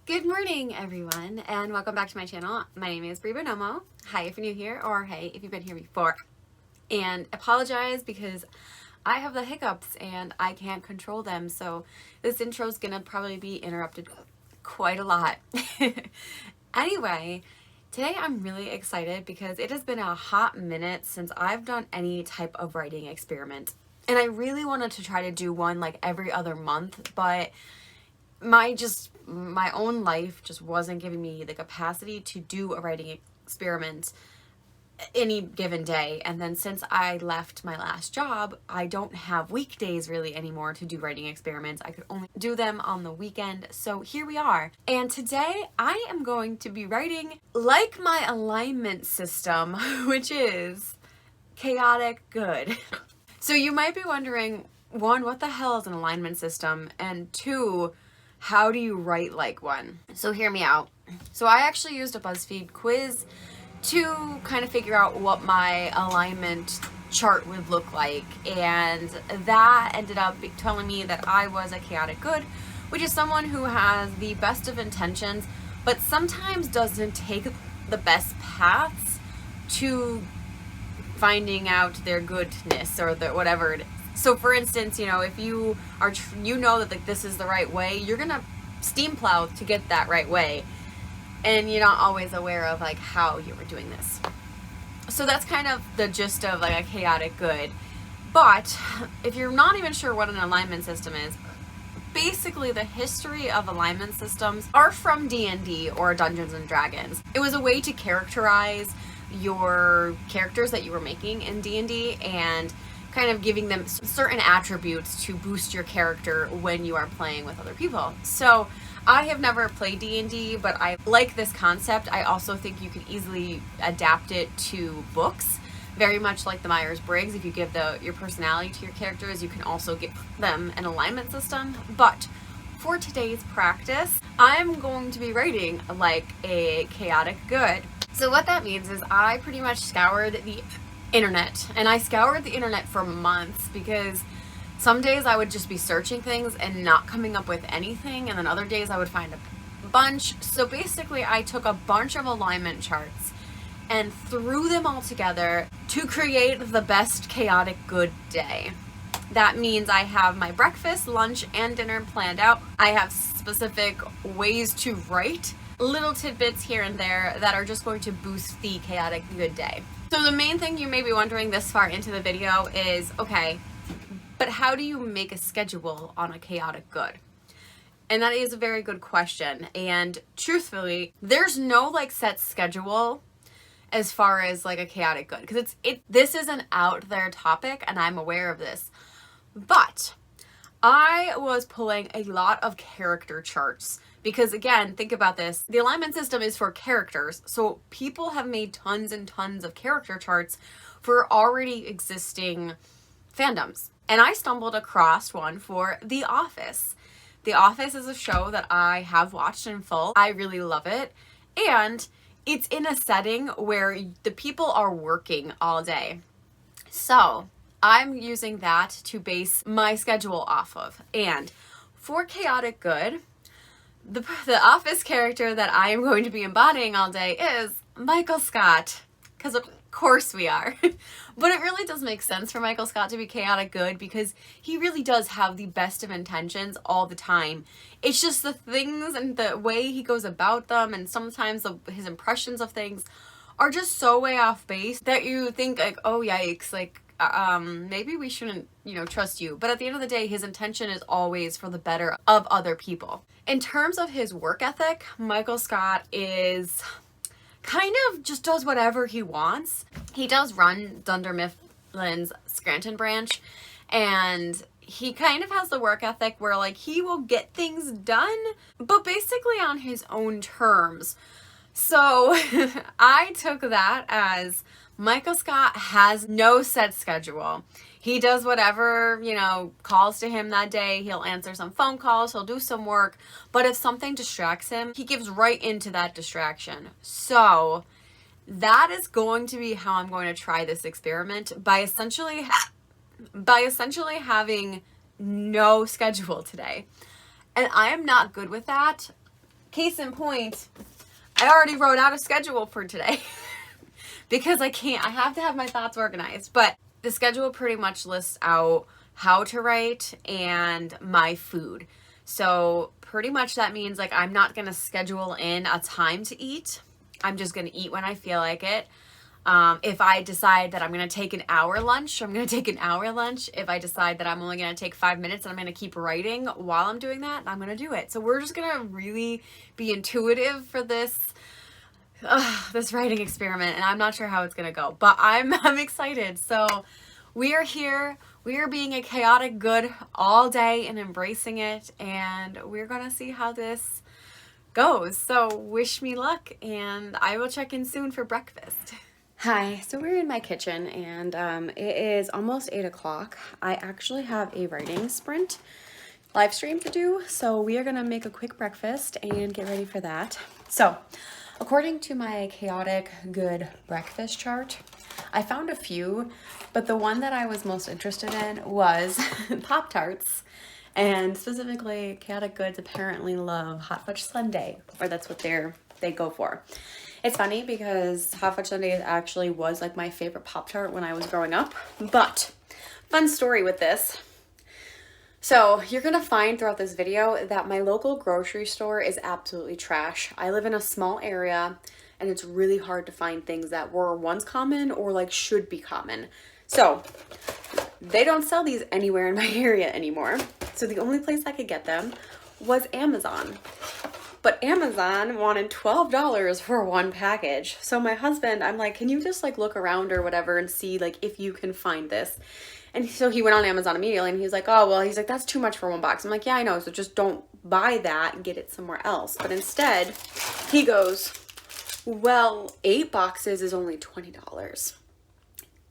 Good morning, everyone, and welcome back to my channel. My name is Bree Buonomo. Hi if you're new here, or hey if you've been here before. And apologize because I have the hiccups and I can't control them, so this intro is gonna probably be interrupted quite a lot. Anyway, today I'm really excited because it has been a hot minute since I've done any type of writing experiment. And I really wanted to try to do one like every other month, but my own life just wasn't giving me the capacity to do a writing experiment any given day. And then since I left my last job, I don't have weekdays really anymore to do writing experiments. I could only do them on the weekend. So here we are. And today I am going to be writing like my alignment system, which is chaotic good. So you might be wondering, one, what the hell is an alignment system? And two, how do you write like one? So hear me out. So I actually used a BuzzFeed quiz to kind of figure out what my alignment chart would look like. And that ended up telling me that I was a chaotic good, which is someone who has the best of intentions, but sometimes doesn't take the best paths to finding out their goodness or the whatever it is. So for instance, if you are, that like this is the right way, you're gonna steam plow to get that right way, and you're not always aware of like how you were doing this. So that's kind of the gist of like a chaotic good. But if you're not even sure what an alignment system is, basically the history of alignment systems are from D&D or Dungeons and Dragons. It was a way to characterize your characters that you were making in D&D and kind of giving them certain attributes to boost your character when you are playing with other people. So I have never played D&D, but I like this concept. I also think you could easily adapt it to books, very much like the Myers-Briggs. If you give your personality to your characters, you can also give them an alignment system. But for today's practice, I'm going to be writing like a chaotic good. So what that means is I pretty much scoured the internet, and I scoured the internet for months because some days I would just be searching things and not coming up with anything, and then other days I would find a bunch. So basically I took a bunch of alignment charts and threw them all together to create the best chaotic good day. That means I have my breakfast, lunch, and dinner planned out. I have specific ways to write, little tidbits here and there that are just going to boost the chaotic good day. So the main thing you may be wondering this far into the video is, okay, but how do you make a schedule on a chaotic good? And that is a very good question. And truthfully, there's no like set schedule as far as like a chaotic good, because this is an out there topic and I'm aware of this. But I was pulling a lot of character charts because, again, think about this. The alignment system is for characters. So people have made tons and tons of character charts for already existing fandoms. And I stumbled across one for The Office. The Office is a show that I have watched in full. I really love it. And it's in a setting where the people are working all day. So I'm using that to base my schedule off of. And for chaotic good, the Office character that I am going to be embodying all day is Michael Scott, because of course we are. But it really does make sense for Michael Scott to be chaotic good because he really does have the best of intentions all the time. It's just the things and the way he goes about them, and sometimes his impressions of things are just so way off base that you think like, oh yikes, like maybe we shouldn't, trust you. But at the end of the day, his intention is always for the better of other people. In terms of his work ethic, Michael Scott is kind of just does whatever he wants. He does run Dunder Mifflin's Scranton branch, and he kind of has the work ethic where like he will get things done, but basically on his own terms. So I took that as Michael Scott has no set schedule. He does whatever, calls to him that day. He'll answer some phone calls, he'll do some work, but if something distracts him, he gives right into that distraction. So that is going to be how I'm going to try this experiment by essentially having no schedule today. And I am not good with that case in point, I already wrote out a schedule for today because I have to have my thoughts organized. But the schedule pretty much lists out how to write and my food. So pretty much that means like I'm not going to schedule in a time to eat. I'm just going to eat when I feel like it. If I decide that I'm going to take an hour lunch, I'm going to take an hour lunch. If I decide that I'm only going to take 5 minutes and I'm going to keep writing while I'm doing that, I'm going to do it. So we're just going to really be intuitive for this writing experiment, and I'm not sure how it's going to go, but I'm excited. So we are here. We are being a chaotic good all day and embracing it, and we're going to see how this goes. So wish me luck, and I will check in soon for breakfast. Hi, so we're in my kitchen, and it is almost 8 o'clock. I actually have a writing sprint live stream to do, so we are gonna make a quick breakfast and get ready for that. So, according to my chaotic good breakfast chart, I found a few, but the one that I was most interested in was Pop-Tarts, and specifically Chaotic Goods apparently love hot fudge sundae, or that's what they go for. It's funny because hot fudge sundae actually was like my favorite Pop-Tart when I was growing up. But fun story with this. So you're going to find throughout this video that my local grocery store is absolutely trash. I live in a small area and it's really hard to find things that were once common or like should be common. So they don't sell these anywhere in my area anymore. So the only place I could get them was Amazon. But Amazon wanted $12 for one package. So my husband, I'm like, can you just like look around or whatever and see like if you can find this? And so he went on Amazon immediately and he's like, oh, well, he's like, that's too much for one box. I'm like, yeah, I know. So just don't buy that and get it somewhere else. But instead he goes, well, 8 boxes is only $20.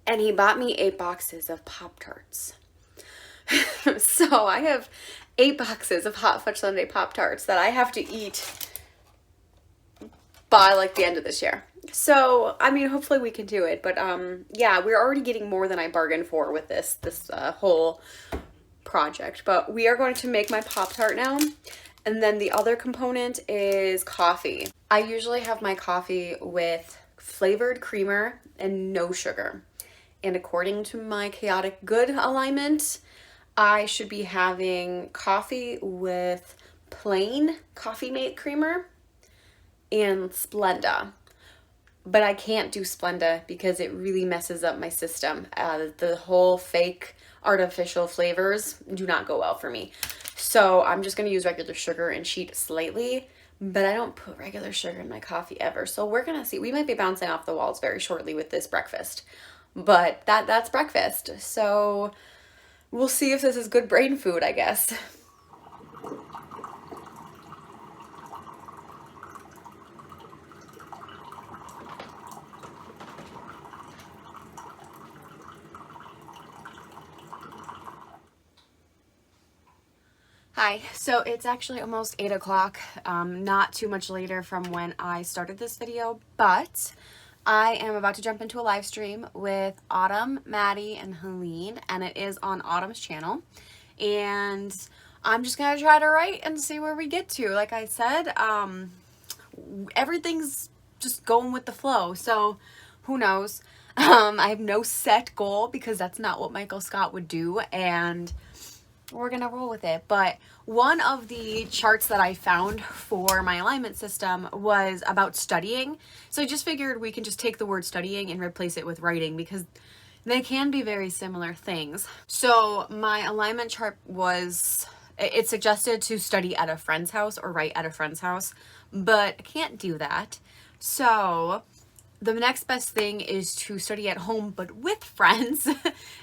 And he bought me 8 boxes of Pop-Tarts. So I have 8 boxes of hot fudge sundae Pop-Tarts that I have to eat by like the end of this year. So, I mean, hopefully we can do it. But yeah, we're already getting more than I bargained for with this whole project. But we are going to make my Pop-Tart now. And then the other component is coffee. I usually have my coffee with flavored creamer and no sugar. And according to my chaotic good alignment, I should be having coffee with plain Coffee Mate creamer and Splenda. But I can't do Splenda because it really messes up my system. The whole fake artificial flavors do not go well for me. So I'm just going to use regular sugar and cheat slightly. But I don't put regular sugar in my coffee ever. So we're going to see. We might be bouncing off the walls very shortly with this breakfast. But that's breakfast. So we'll see if this is good brain food, I guess. Hi, so it's actually almost 8 o'clock, not too much later from when I started this video, but I am about to jump into a live stream with Autumn, Maddie, and Helene, and it is on Autumn's channel, and I'm just going to try to write and see where we get to. Like I said, everything's just going with the flow, so who knows. I have no set goal because that's not what Michael Scott would do, and we're gonna roll with it. But one of the charts that I found for my alignment system was about studying. So I just figured we can just take the word studying and replace it with writing because they can be very similar things. So my alignment chart it suggested to study at a friend's house or write at a friend's house, but I can't do that. So the next best thing is to study at home, but with friends.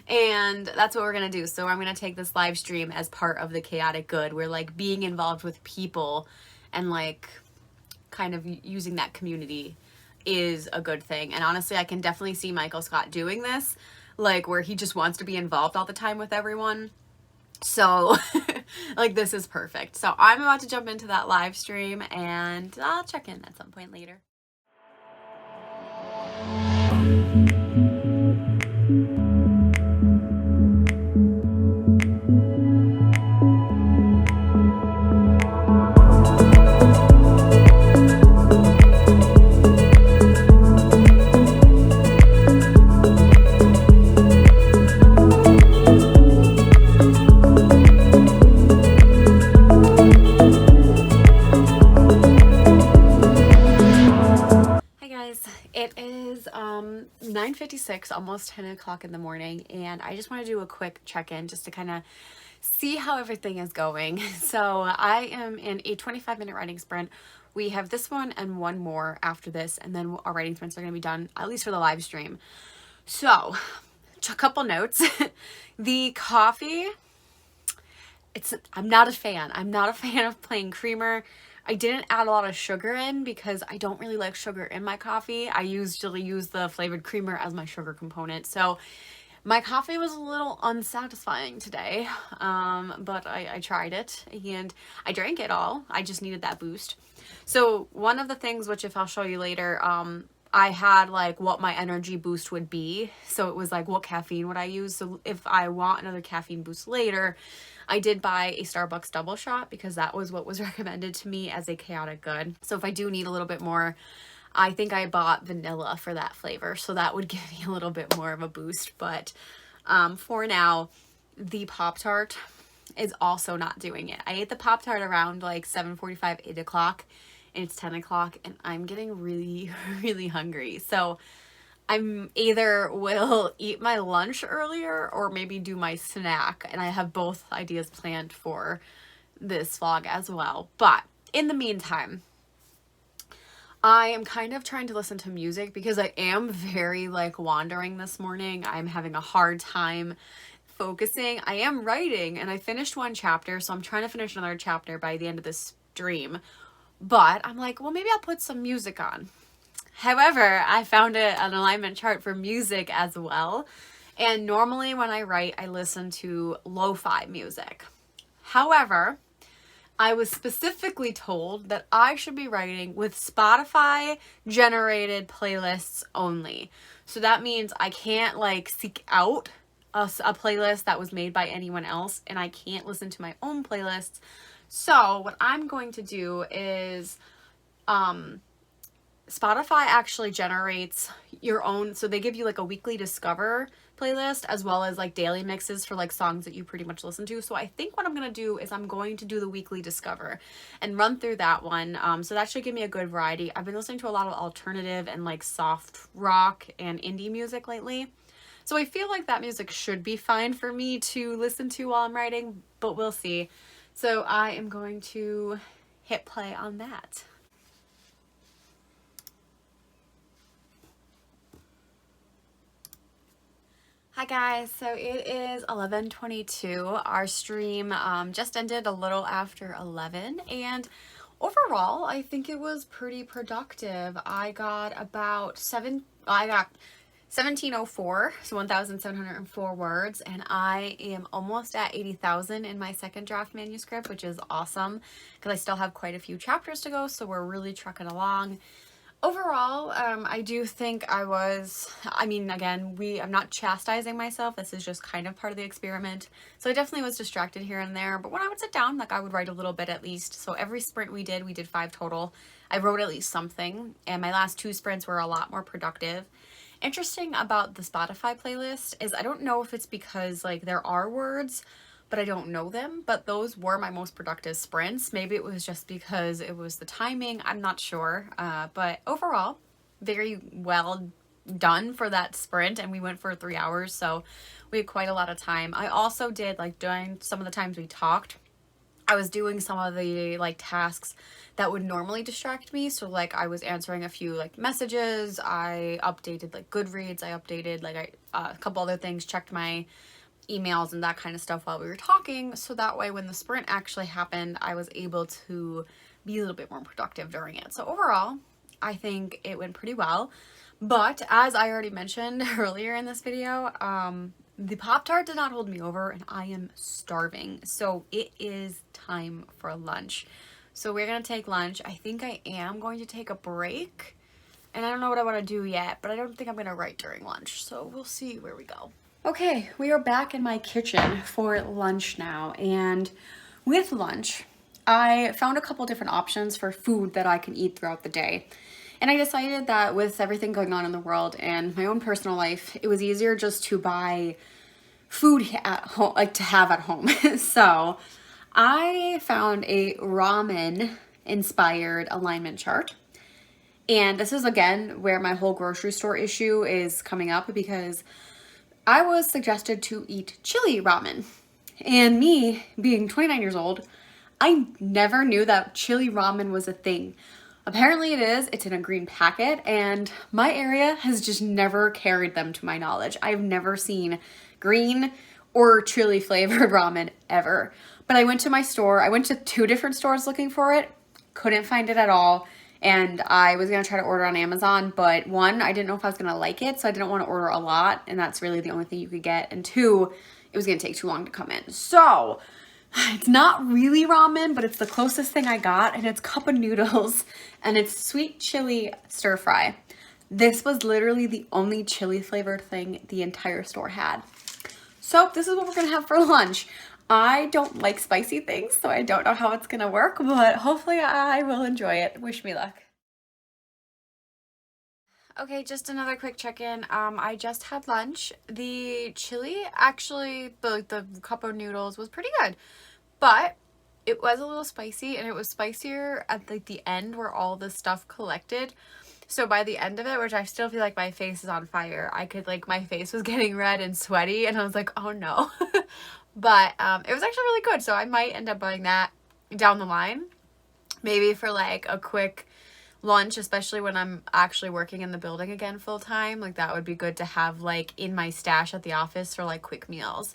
And that's what we're going to do. So I'm going to take this live stream as part of the chaotic good. We're like being involved with people and like kind of using that community is a good thing. And honestly, I can definitely see Michael Scott doing this, like where he just wants to be involved all the time with everyone. So like this is perfect. So I'm about to jump into that live stream and I'll check in at some point later. 9:56, almost 10 o'clock in the morning, and I just want to do a quick check-in just to kind of see how everything is going. So I am in a 25-minute writing sprint. We have this one and one more after this, and then our writing sprints are going to be done, at least for the live stream. So, a couple notes. The coffee, I'm not a fan. I'm not a fan of plain creamer. I didn't add a lot of sugar in because I don't really like sugar in my coffee. I usually use the flavored creamer as my sugar component. So my coffee was a little unsatisfying today, but I tried it and I drank it all. I just needed that boost. So one of the things, which if I'll show you later, I had like what my energy boost would be. So it was like, what caffeine would I use? So if I want another caffeine boost later, I did buy a Starbucks double shot because that was what was recommended to me as a chaotic good. So if I do need a little bit more, I think I bought vanilla for that flavor. So that would give me a little bit more of a boost. But for now, the Pop-Tart is also not doing it. I ate the Pop-Tart around like 7:45, 8 o'clock, and it's 10 o'clock, and I'm getting really, really hungry. So I'm either will eat my lunch earlier or maybe do my snack, and I have both ideas planned for this vlog as well. But in the meantime, I am kind of trying to listen to music because I am very like wandering this morning. I'm having a hard time focusing. I am writing and I finished one chapter, so I'm trying to finish another chapter by the end of this stream. But I'm like, well, maybe I'll put some music on. However, I found an alignment chart for music as well. And normally when I write, I listen to lo-fi music. However, I was specifically told that I should be writing with Spotify generated playlists only. So that means I can't like seek out a playlist that was made by anyone else, and I can't listen to my own playlists. So what I'm going to do is Spotify actually generates your own, so they give you like a weekly discover playlist as well as like daily mixes for like songs that you pretty much listen to. So I think what I'm going to do is I'm going to do the weekly discover and run through that one. So that should give me a good variety. I've been listening to a lot of alternative and like soft rock and indie music lately. So I feel like that music should be fine for me to listen to while I'm writing, but we'll see. So I am going to hit play on that. Hi guys, so it is 11:22. Our stream just ended a little after 11, and overall I think it was pretty productive. I got 1704, so 1,704 words, and I am almost at 80,000 in my second draft manuscript, which is awesome because I still have quite a few chapters to go, so we're really trucking along. Overall, I do think again, I'm not chastising myself. This is just kind of part of the experiment. So I definitely was distracted here and there, but when I would sit down, like I would write a little bit at least. So every sprint we did 5 total. I wrote at least something, and my last 2 sprints were a lot more productive. Interesting about the Spotify playlist is I don't know if it's because like there are words, but I don't know them, but those were my most productive sprints. Maybe it was just because it was the timing. I'm not sure. But overall, very well done for that sprint, and we went for 3 hours, so we had quite a lot of time. I also did, like, during some of the times we talked, I was doing some of the like tasks that would normally distract me. So like I was answering a few like messages, I updated like Goodreads, I updated like a couple other things, checked my emails and that kind of stuff while we were talking, so that way when the sprint actually happened, I was able to be a little bit more productive during it. So overall, I think it went pretty well. But as I already mentioned earlier in this video, the Pop-Tart did not hold me over, and I am starving. So it is time for lunch. So we're gonna take lunch. I think I am going to take a break, and I don't know what I want to do yet, but I don't think I'm gonna write during lunch. So we'll see where we go. Okay, we are back in my kitchen for lunch now, and with lunch, I found a couple different options for food that I can eat throughout the day. And I decided that with everything going on in the world and my own personal life, it was easier just to buy food at home, like to have at home. So I found a ramen inspired alignment chart. And this is again where my whole grocery store issue is coming up, because I was suggested to eat chili ramen. And me being 29 years old, I never knew that chili ramen was a thing. Apparently it is. It's in a green packet, and my area has just never carried them to my knowledge. I've never seen green or chili flavored ramen ever. But I went to my store. I went to 2 different stores looking for it. Couldn't find it at all. And I was going to try to order on Amazon, but 1, I didn't know if I was going to like it, so I didn't want to order a lot, and that's really the only thing you could get. And 2, it was going to take too long to come in. So it's not really ramen, but it's the closest thing I got, and it's cup of noodles, and it's sweet chili stir fry. This was literally the only chili flavored thing the entire store had. So this is what we're going to have for lunch. I don't like spicy things, so I don't know how it's gonna work, but hopefully I will enjoy it. Wish me luck. Okay, just another quick check-in. I just had lunch. The chili, actually, the cup of noodles was pretty good, but it was a little spicy, and it was spicier at like the end where all the stuff collected. So by the end of it, which I still feel like my face is on fire, I could like, my face was getting red and sweaty, and I was like, oh no. But it was actually really good, so I might end up buying that down the line, maybe for like a quick lunch, especially when I'm actually working in the building again full time. Like that would be good to have like in my stash at the office for like quick meals.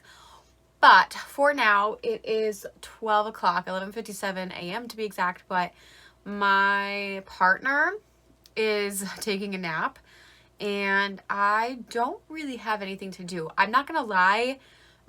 But for now, it is 12 o'clock, 11:57 a.m. to be exact, but my partner is taking a nap, and I don't really have anything to do. I'm not gonna lie,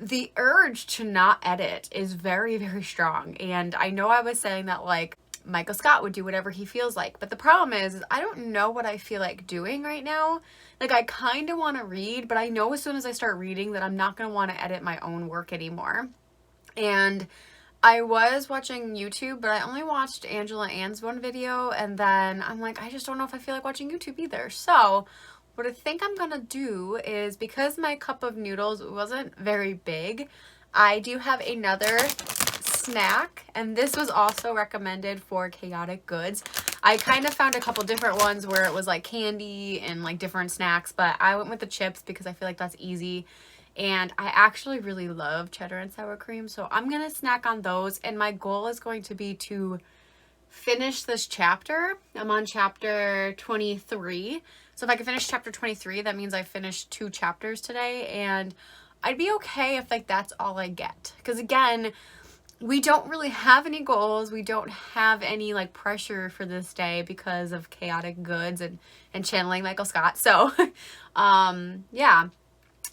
the urge to not edit is very, very strong. And I know I was saying that like Michael Scott would do whatever he feels like, but the problem is I don't know what I feel like doing right now. Like I kind of want to read, but I know as soon as I start reading that I'm not going to want to edit my own work anymore. And I was watching YouTube, but I only watched Angela Ann's one video, and then I'm like, I just don't know if I feel like watching YouTube either. So what I think I'm gonna do is, because my cup of noodles wasn't very big, I do have another snack, and this was also recommended for chaotic goods. I kind of found a couple different ones where it was like candy and like different snacks, but I went with the chips because I feel like that's easy. And I actually really love cheddar and sour cream, so I'm gonna snack on those, and my goal is going to be to finish this chapter. I'm on chapter 23. So if I can finish chapter 23, that means I finished 2 chapters today, and I'd be okay if like that's all I get. Because again, we don't really have any goals. We don't have any like pressure for this day because of chaotic goods and channeling Michael Scott. So yeah,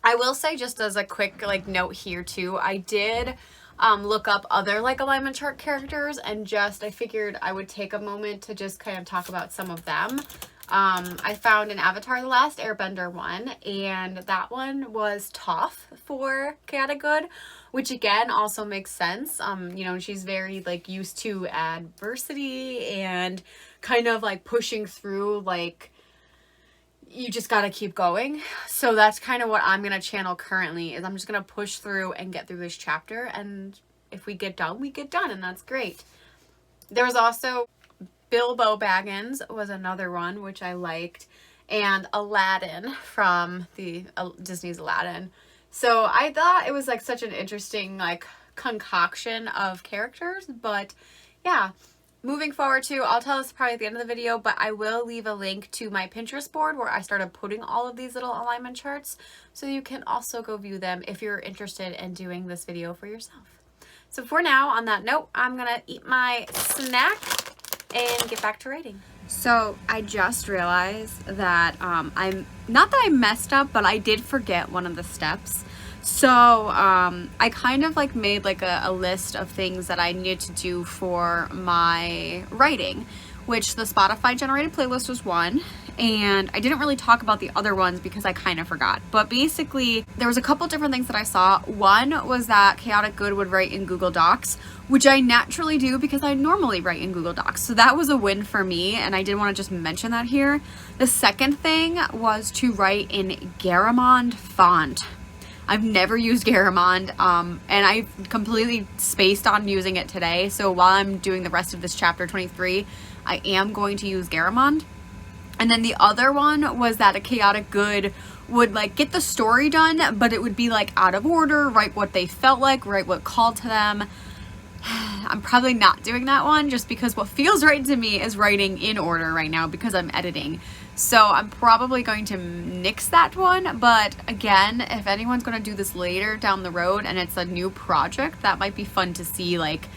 I will say, just as a quick like note here too, I did look up other like alignment chart characters, and just I figured I would take a moment to just kind of talk about some of them. I found an Avatar The Last Airbender one, and that one was Toph for chaotic good, which again also makes sense. You know, she's very like used to adversity and kind of like pushing through, like you just got to keep going. So that's kind of what I'm going to channel currently, is I'm just going to push through and get through this chapter, and if we get done, we get done, and that's great. There was also Bilbo Baggins was another one, which I liked, and Aladdin from the Disney's Aladdin. So I thought it was like such an interesting like concoction of characters. But yeah, moving forward to, I'll tell this probably at the end of the video, but I will leave a link to my Pinterest board where I started putting all of these little alignment charts, so you can also go view them if you're interested in doing this video for yourself. So for now, on that note, I'm gonna eat my snack and get back to writing. So I just realized that I'm not that I messed up, but I did forget one of the steps. So I kind of like made like a list of things that I needed to do for my writing, which the Spotify generated playlist was one, and I didn't really talk about the other ones because I kind of forgot. But basically, there was a couple different things that I saw. One was that Chaotic Good would write in Google Docs, which I naturally do because I normally write in Google Docs. So that was a win for me, and I did want to just mention that here. The second thing was to write in Garamond font. I've never used Garamond, and I completely spaced on using it today. So while I'm doing the rest of this chapter 23, I am going to use Garamond. And then the other one was that a chaotic good would like get the story done, but it would be like out of order, write what they felt like, write what called to them. I'm probably not doing that one just because what feels right to me is writing in order right now because I'm editing. So I'm probably going to nix that one. But again, if anyone's going to do this later down the road and it's a new project, that might be fun to see, like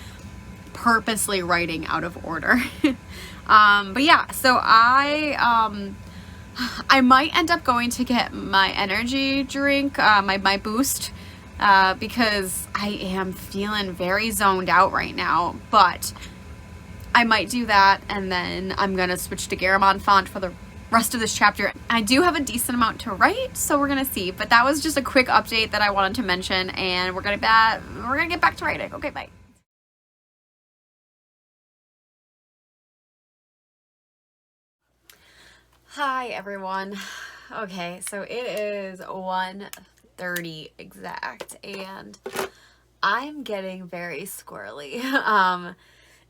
purposely writing out of order. But yeah, so I might end up going to get my energy drink, my boost, because I am feeling very zoned out right now, but I might do that, and then I'm gonna switch to Garamond font for the rest of this chapter. I do have a decent amount to write, so we're gonna see, but that was just a quick update that I wanted to mention, and we're gonna get back to writing. Okay, bye. Hi everyone. Okay, so it is 1:30 exact, and I'm getting very squirrely,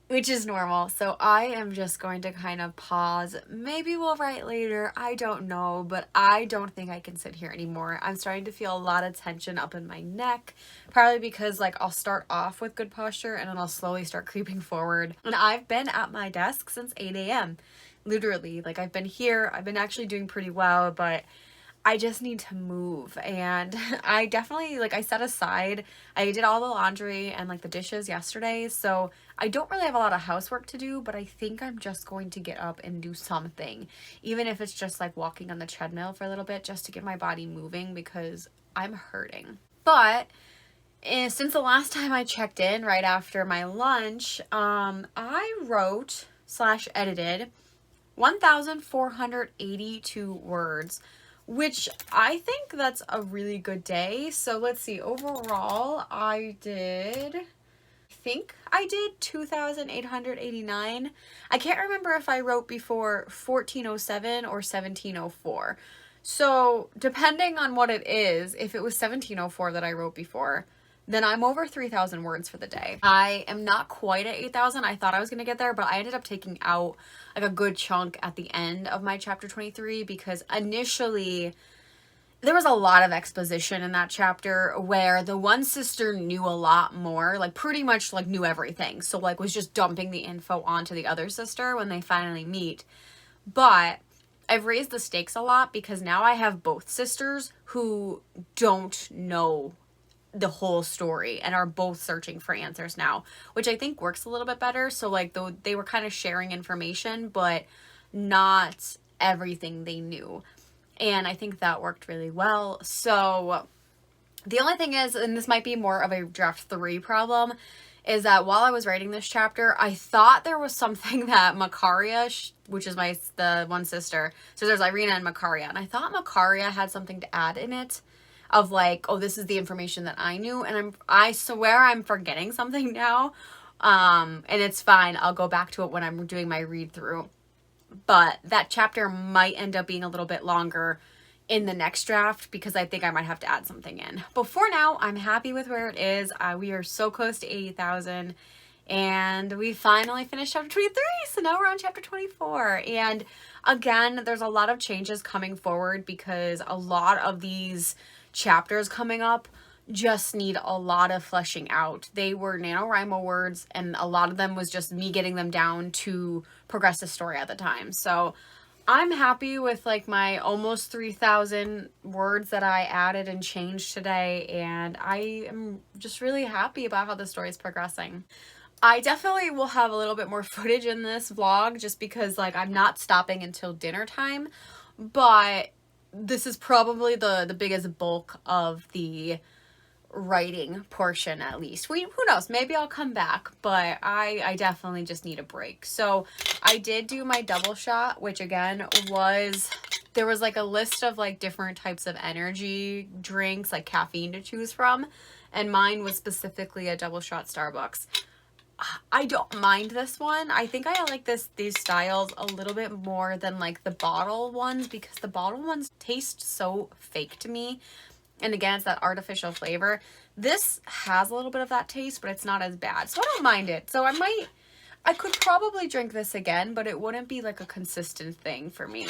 which is normal. So I am just going to kind of pause. Maybe we'll write later. I don't know, but I don't think I can sit here anymore. I'm starting to feel a lot of tension up in my neck, probably because like I'll start off with good posture and then I'll slowly start creeping forward. And I've been at my desk since 8 a.m. Literally, like I've been here. I've been actually doing pretty well, but I just need to move. And I definitely, like, I set aside, I did all the laundry and like the dishes yesterday, so I don't really have a lot of housework to do, but I think I'm just going to get up and do something, even if it's just like walking on the treadmill for a little bit, just to get my body moving because I'm hurting. But since the last time I checked in right after my lunch, I wrote / edited 1,482 words, which I think that's a really good day. So let's see, overall I think I did 2,889. I can't remember if I wrote before 1407 or 1704. So depending on what it is, if it was 1704 that I wrote before, then I'm over 3,000 words for the day. I am not quite at 8,000. I thought I was going to get there, but I ended up taking out like a good chunk at the end of my chapter 23 because initially there was a lot of exposition in that chapter where the one sister knew a lot more, like pretty much like knew everything. So like was just dumping the info onto the other sister when they finally meet. But I've raised the stakes a lot because now I have both sisters who don't know the whole story and are both searching for answers now, which I think works a little bit better. So like though they were kind of sharing information, but not everything they knew. And I think that worked really well. So the only thing is, and this might be more of a draft 3 problem, is that while I was writing this chapter, I thought there was something that Mercari, which is the one sister, so there's Irina and Mercari, and I thought Mercari had something to add in it of like, oh, this is the information that I knew, and I swear I'm forgetting something now, and it's fine. I'll go back to it when I'm doing my read through. But that chapter might end up being a little bit longer in the next draft because I think I might have to add something in. But for now, I'm happy with where it is. We are so close to 80,000 and we finally finished chapter 23. So now we're on chapter 24. And again, there's a lot of changes coming forward because a lot of these chapters coming up just need a lot of fleshing out. They were NaNoWriMo words, and a lot of them was just me getting them down to progress the story at the time. So I'm happy with like my almost 3,000 words that I added and changed today, and I am just really happy about how the story is progressing. I definitely will have a little bit more footage in this vlog just because like I'm not stopping until dinner time, but this is probably the biggest bulk of the writing portion, at least. Who knows, maybe I'll come back, but I definitely just need a break. So I did do my double shot, which again there was like a list of like different types of energy drinks, like caffeine to choose from, and mine was specifically a double shot Starbucks. I don't mind this one. I think I like these styles a little bit more than like the bottle ones because the bottle ones taste so fake to me. And again, it's that artificial flavor. This has a little bit of that taste, but it's not as bad. So I don't mind it. So I I could probably drink this again, but it wouldn't be like a consistent thing for me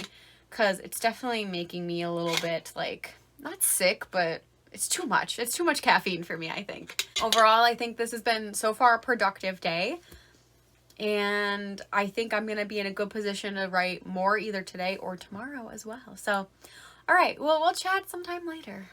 because it's definitely making me a little bit like, not sick, but it's too much. It's too much caffeine for me, I think. Overall, I think this has been so far a productive day. And I think I'm going to be in a good position to write more either today or tomorrow as well. So, all right. Well, we'll chat sometime later.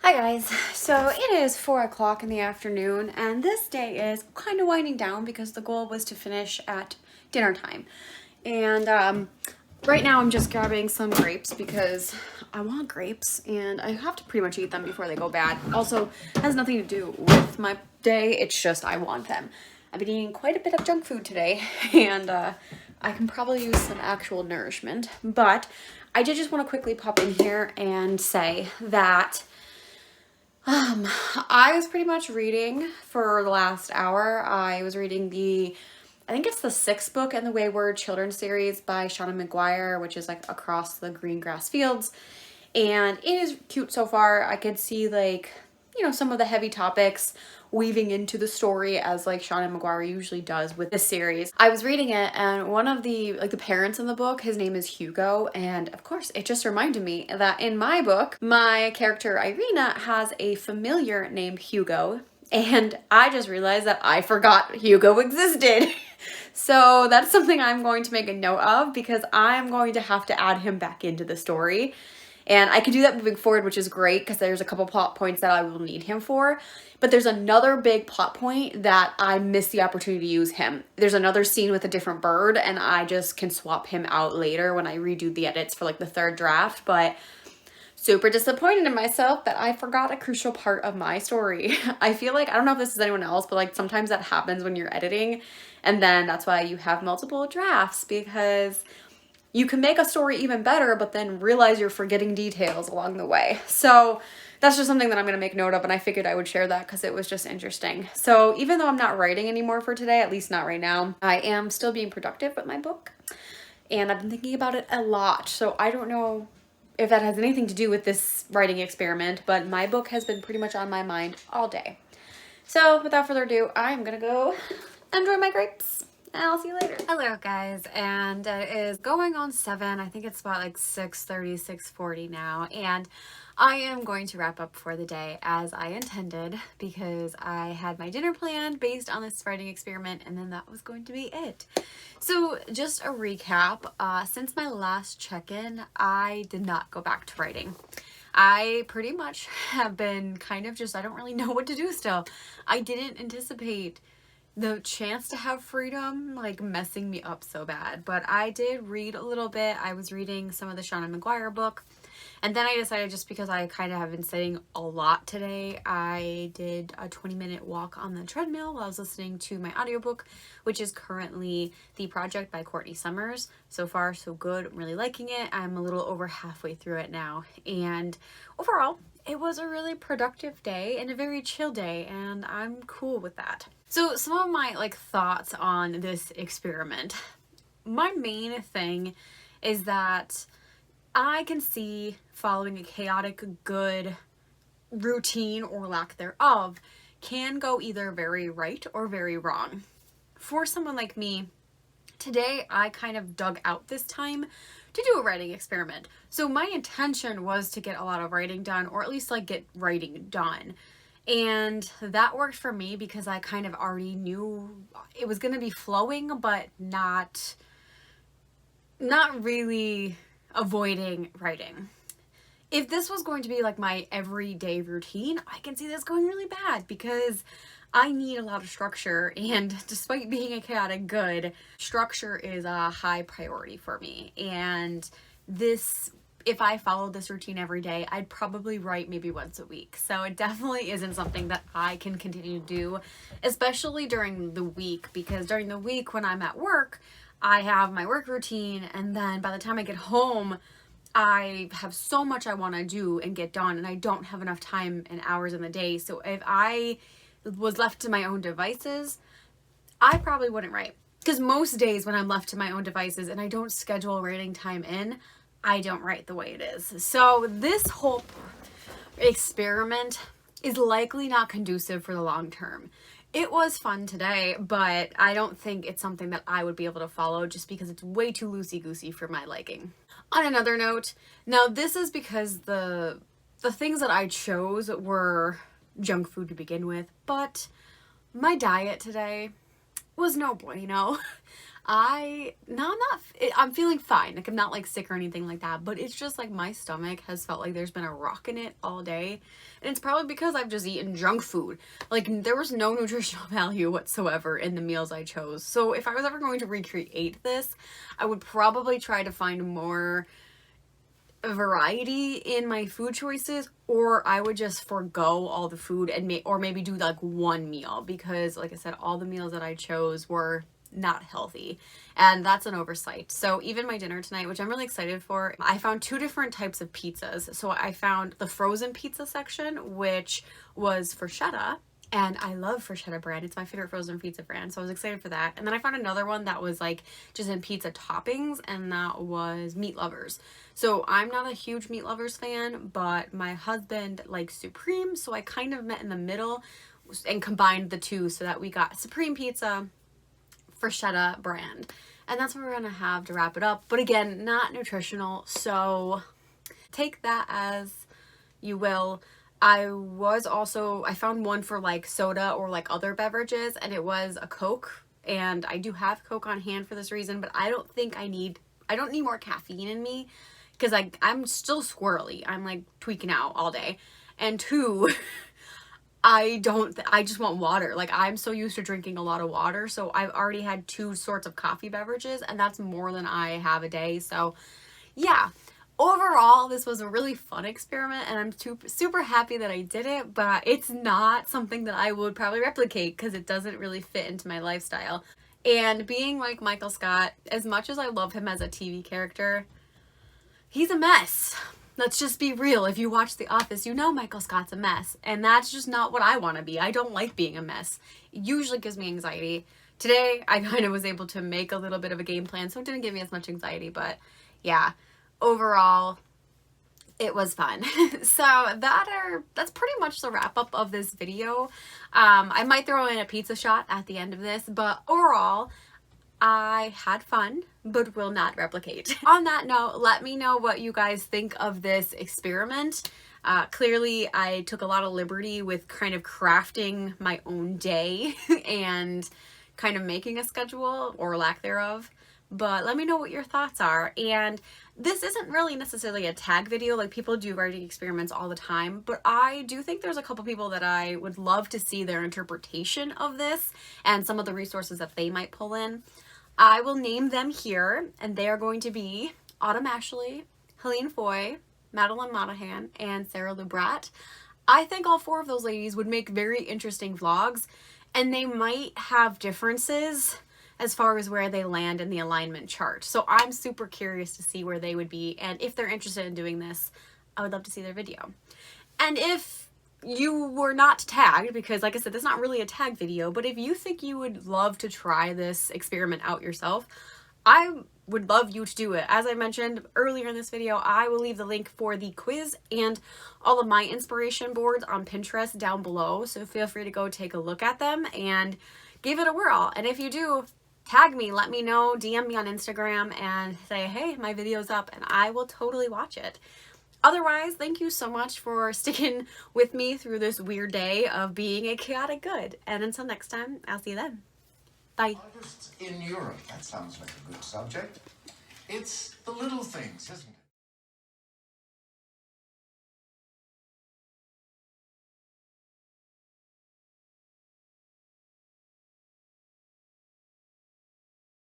Hi guys, so it is 4 o'clock in the afternoon and this day is kind of winding down because the goal was to finish at dinner time. And right now I'm just grabbing some grapes because I want grapes and I have to pretty much eat them before they go bad. Also, has nothing to do with my day, it's just I want them. I've been eating quite a bit of junk food today and I can probably use some actual nourishment. But I did just want to quickly pop in here and say that I was pretty much reading for the last hour. I was reading I think it's the 6th book in the Wayward Children series by Shauna McGuire, which is like Across the Green Grass Fields. And it is cute so far. I could see like, you know, some of the heavy topics weaving into the story as like Shauna McGuire usually does with this series. I was reading it and one of the parents in the book, his name is Hugo, and of course it just reminded me that in my book my character Irina has a familiar named Hugo, and I just realized that I forgot Hugo existed. So that's something I'm going to make a note of because I'm going to have to add him back into the story. And I can do that moving forward, which is great because there's a couple plot points that I will need him for. But there's another big plot point that I missed the opportunity to use him. There's another scene with a different bird and I just can swap him out later when I redo the edits for like the 3rd draft. But super disappointed in myself that I forgot a crucial part of my story. I feel like, I don't know if this is anyone else, but like sometimes that happens when you're editing. And then that's why you have multiple drafts, because you can make a story even better, but then realize you're forgetting details along the way. So that's just something that I'm going to make note of, and I figured I would share that because it was just interesting. So even though I'm not writing anymore for today, at least not right now, I am still being productive with my book, and I've been thinking about it a lot. So I don't know if that has anything to do with this writing experiment, but my book has been pretty much on my mind all day. So without further ado, I'm going to go enjoy my grapes. And I'll see you later. Hello guys, and it is going on 7. I think it's about like 6:30, 6:40 now, and I am going to wrap up for the day as I intended because I had my dinner planned based on this writing experiment, and then that was going to be it. So just a recap, since my last check-in, I did not go back to writing. I pretty much have been kind of just, I don't really know what to do still. I didn't anticipate the chance to have freedom like messing me up so bad, but I did read a little bit. I was reading some of the Shauna McGuire book, and then I decided, just because I kind of have been sitting a lot today, I did a 20-minute walk on the treadmill while I was listening to my audiobook, which is currently The Project by Courtney Summers. So far so good. I'm really liking it. I'm a little over halfway through it now, and overall it was a really productive day and a very chill day, and I'm cool with that. So some of my like thoughts on this experiment. My main thing is that I can see following a chaotic good routine or lack thereof can go either very right or very wrong. For someone like me, today I kind of dug out this time to do a writing experiment. So my intention was to get a lot of writing done, or at least like get writing done. And that worked for me because I kind of already knew it was going to be flowing, but not really avoiding writing. If this was going to be like my everyday routine, I can see this going really bad because I need a lot of structure, and despite being a chaotic good, structure is a high priority for me. And this, if I followed this routine every day, I'd probably write maybe once a week. So it definitely isn't something that I can continue to do, especially during the week, because during the week when I'm at work, I have my work routine, and then by the time I get home, I have so much I want to do and get done, and I don't have enough time and hours in the day. So if I was left to my own devices, I probably wouldn't write. because most days when I'm left to my own devices and I don't schedule writing time in, I don't write the way it is. So this whole experiment is likely not conducive for the long term. It was fun today, but I don't think it's something that I would be able to follow just because it's way too loosey-goosey for my liking. On another note, now this is because the things that I chose were junk food to begin with, but my diet today was no bueno. I'm feeling fine. Like, I'm not like sick or anything like that, but it's just like my stomach has felt like there's been a rock in it all day. And it's probably because I've just eaten junk food. Like, there was no nutritional value whatsoever in the meals I chose. So if I was ever going to recreate this, I would probably try to find more variety in my food choices, or I would just forego all the food and maybe do like one meal, because like I said, all the meals that I chose were not healthy, and that's an oversight. So even my dinner tonight, which I'm really excited for, I found 2 different types of pizzas. So I found the frozen pizza section, which was Freschetta, and I love Freschetta brand. It's my favorite frozen pizza brand, so I was excited for that. And then I found another one that was like just in pizza toppings, and that was Meat Lovers. So I'm not a huge Meat Lovers fan, but my husband likes Supreme, so I kind of met in the middle and combined the two so that we got Supreme pizza, Freschetta brand, and that's what we're gonna have to wrap it up. But again, not nutritional, so take that as you will. I found one for like soda or like other beverages, and it was a Coke, and I do have Coke on hand for this reason, but I don't need more caffeine in me, because I'm still squirrely. I'm like tweaking out all day. And 2, I just want water. Like, I'm so used to drinking a lot of water, so I've already had 2 sorts of coffee beverages, and that's more than I have a day. So yeah, overall, this was a really fun experiment, and I'm super happy that I did it, but it's not something that I would probably replicate because it doesn't really fit into my lifestyle. And being like Michael Scott, as much as I love him as a TV character, he's a mess. Let's just be real. If you watch The Office, you know Michael Scott's a mess. And that's just not what I want to be. I don't like being a mess. It usually gives me anxiety. Today, I kind of was able to make a little bit of a game plan, so it didn't give me as much anxiety. But yeah, overall, it was fun. So that's pretty much the wrap up of this video. I might throw in a pizza shot at the end of this, but overall, I had fun, but will not replicate. On that note, let me know what you guys think of this experiment. Clearly, I took a lot of liberty with kind of crafting my own day and kind of making a schedule, or lack thereof. But let me know what your thoughts are. And this isn't really necessarily a tag video. Like, people do writing experiments all the time, but I do think there's a couple people that I would love to see their interpretation of this and some of the resources that they might pull in. I will name them here, and they are going to be Autumn Ashley, Helene Foy, Madeline Monahan, and Sarah Lubrat. I think all 4 of those ladies would make very interesting vlogs, and they might have differences as far as where they land in the alignment chart. So I'm super curious to see where they would be, and if they're interested in doing this, I would love to see their video. And if you were not tagged, because like I said, this is not really a tag video, but if you think you would love to try this experiment out yourself, I would love you to do it. As I mentioned earlier in this video, I will leave the link for the quiz and all of my inspiration boards on Pinterest down below, so feel free to go take a look at them and give it a whirl. And if you do, tag me, let me know, DM me on Instagram and say, hey, my video's up, and I will totally watch it. Otherwise, thank you so much for sticking with me through this weird day of being a chaotic good. And until next time, I'll see you then. Bye. Artists in Europe. That sounds like a good subject. It's the little things, isn't it?